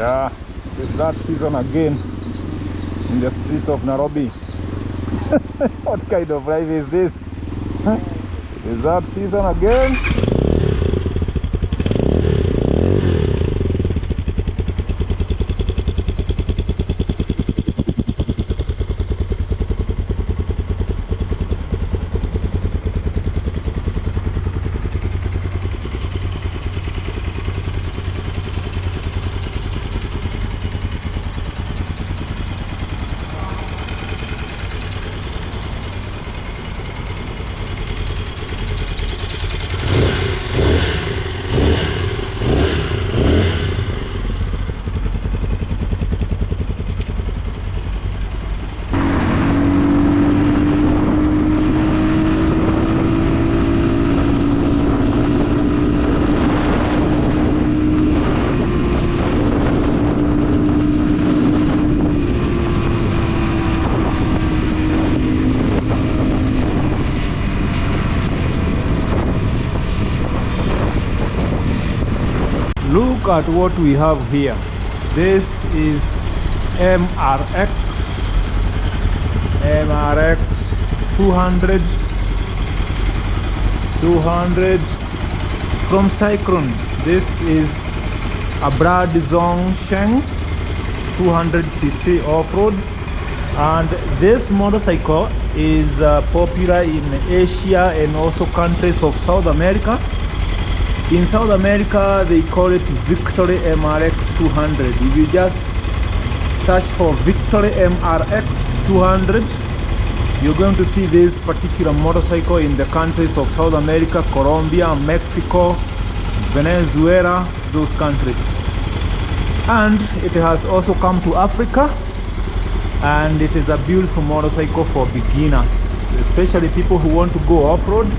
Yeah, it's that season again in the streets of Nairobi. What kind of life is this? Is that season again? Look at what we have here. This is MRX 200 from Cyclone. This is a Brad Zong Sheng 200cc off-road, and this motorcycle is popular in Asia and also countries of South America. In South America, they call it Victory MRX 200. If you just search for Victory MRX 200, you're going to see this particular motorcycle in the countries of South America, Colombia, Mexico, Venezuela, those countries. And it has also come to Africa, and it is a beautiful motorcycle for beginners, especially people who want to go off-road.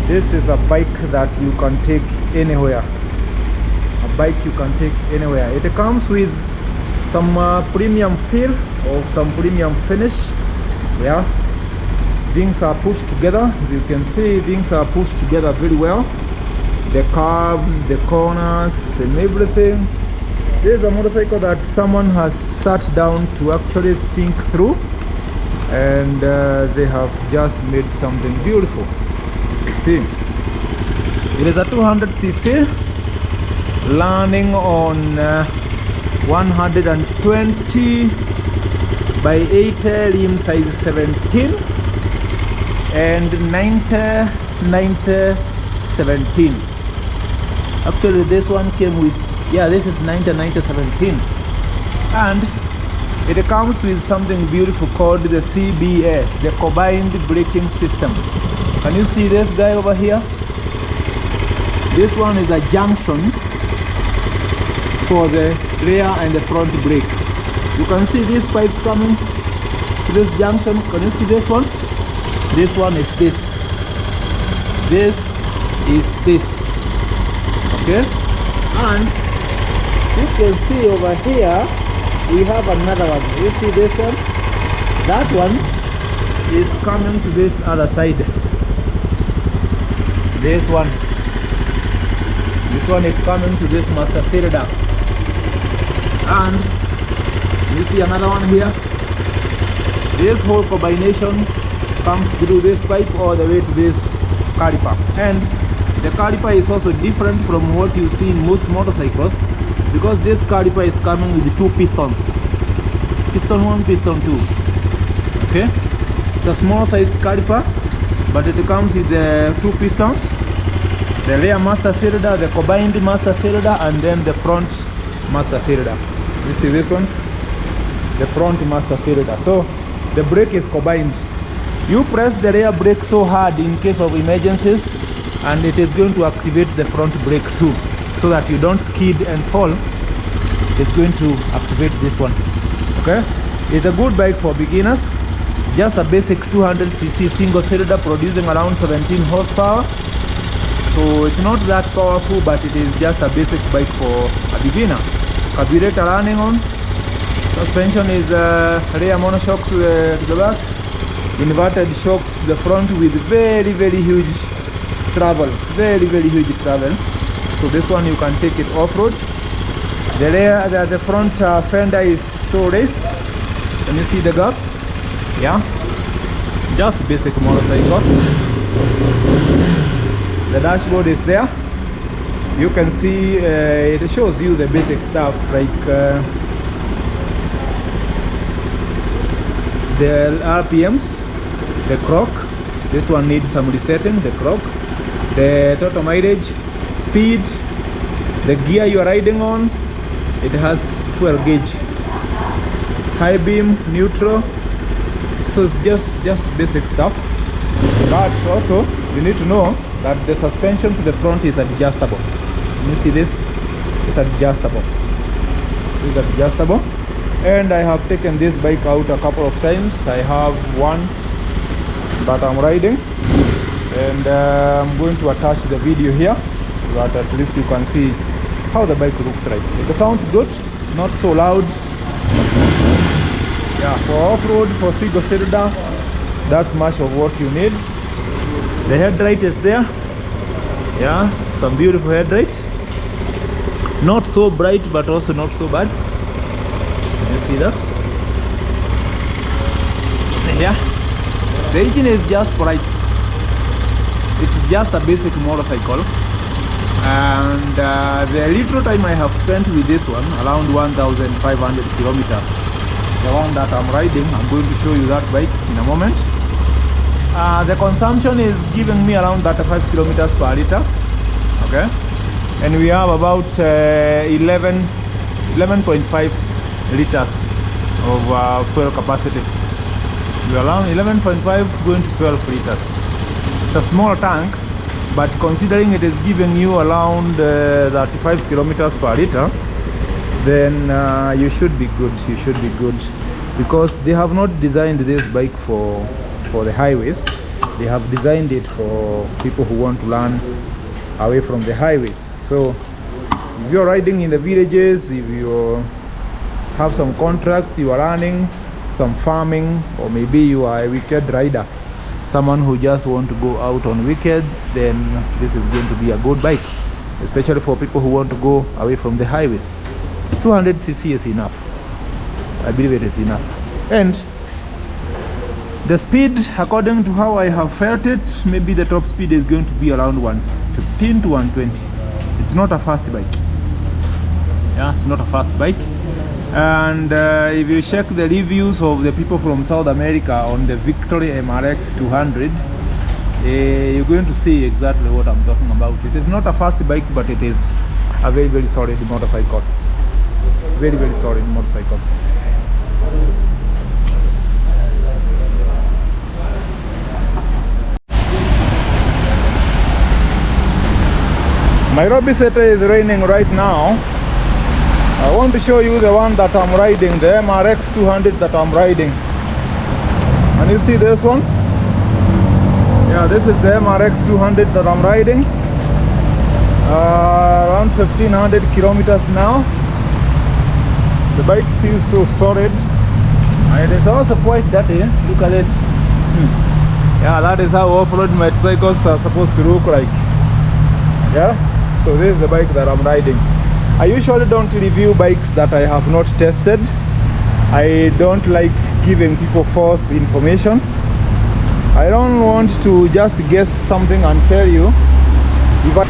This is a bike that you can take anywhere. A bike you can take anywhere. It comes with some premium feel or some premium finish. Yeah, things are put together. As you can see, things are put together very well. The curves, the corners, and everything. This is a motorcycle that someone has sat down to actually think through, and they have just made something beautiful. You see, it is a 200cc running on 120 by 80 rim size 17 and 90 17. Actually, this one came with, yeah, this is 90 17, and it comes with something beautiful called the CBS, the combined braking system. Can you see this guy over here? This one is a junction for the rear and the front brake. You can see these pipes coming to this junction. Can you see this one? This one is this. This is this. Okay? And as you can see over here, we have another one. You see this one? That one is coming to this other side. This one is coming to this master cylinder, and you see another one here. This whole combination comes through this pipe all the way to this caliper, and the caliper is also different from what you see in most motorcycles, because this caliper is coming with two pistons, piston 1, piston 2. Okay, it's a small sized caliper, but it comes with the two pistons, the rear master cylinder, the combined master cylinder, and then the front master cylinder. You see this one? The front master cylinder. So the brake is combined. You press the rear brake so hard in case of emergencies, and it is going to activate the front brake too, so that you don't skid and fall. It's going to activate this one. Okay, it's a good bike for beginners. Just a basic 200cc single cylinder producing around 17 horsepower. So it's not that powerful, but it is just a basic bike for a beginner. Carburetor running on. Suspension is rear monoshock to the back. Inverted shocks to the front with very huge travel. Very huge travel. So this one you can take it off-road. The front fender is so raised. Can you see the gap? Yeah, just basic motorcycle. The dashboard is there. You can see it shows you the basic stuff like the RPMs, the clock. This one needs some resetting, the clock, the total mileage, speed, the gear you are riding on. It has fuel gauge, high beam, neutral. So it's just basic stuff. But also you need to know that the suspension to the front is adjustable. You see this? It's adjustable. It's adjustable. And I have taken this bike out a couple of times. I have one that I'm riding, and I'm going to attach the video here so that at least you can see how the bike looks like. It sounds good, not so loud. Yeah, for off-road, for single cylinder, that's much of what you need. The headlight is there. Yeah, some beautiful headlight. Not so bright, but also not so bad. You see that? Yeah, the engine is just bright. It's just a basic motorcycle, and the little time I have spent with this one, around 1,500 kilometers. The one that I'm riding, I'm going to show you that bike in a moment. The consumption is giving me around 35 kilometers per liter. Okay, and we have about 11.5 liters of fuel capacity. We're around 11.5 going to 12 liters. It's a small tank, but considering it is giving you around 35 kilometers per liter, then you should be good. You should be good, because they have not designed this bike for the highways. They have designed it for people who want to learn away from the highways. So if you're riding in the villages, if you have some contracts you are running, some farming, or maybe you are a weekend rider, someone who just want to go out on weekends, then this is going to be a good bike, especially for people who want to go away from the highways. 200cc is enough. I believe it is enough. And the speed, according to how I have felt it, maybe the top speed is going to be around 115 to 120. It's not a fast bike. Yeah, it's not a fast bike. And if you check the reviews of the people from South America on the Victory MRX 200, you're going to see exactly what I'm talking about. It is not a fast bike, but it is a very, very solid motorcycle. Very, very solid motorcycle. Nairobi City is raining right now. I want to show you the one that I'm riding, the MRX 200 that I'm riding. And you see this one? Yeah, this is the MRX 200 that I'm riding. Around 1500 kilometers now. The bike feels so solid. And it is also quite dirty. Look at this. Yeah, that is how off-road motorcycles are supposed to look like. Yeah, so this is the bike that I'm riding. I usually don't review bikes that I have not tested. I don't like giving people false information. I don't want to just guess something and tell you. If I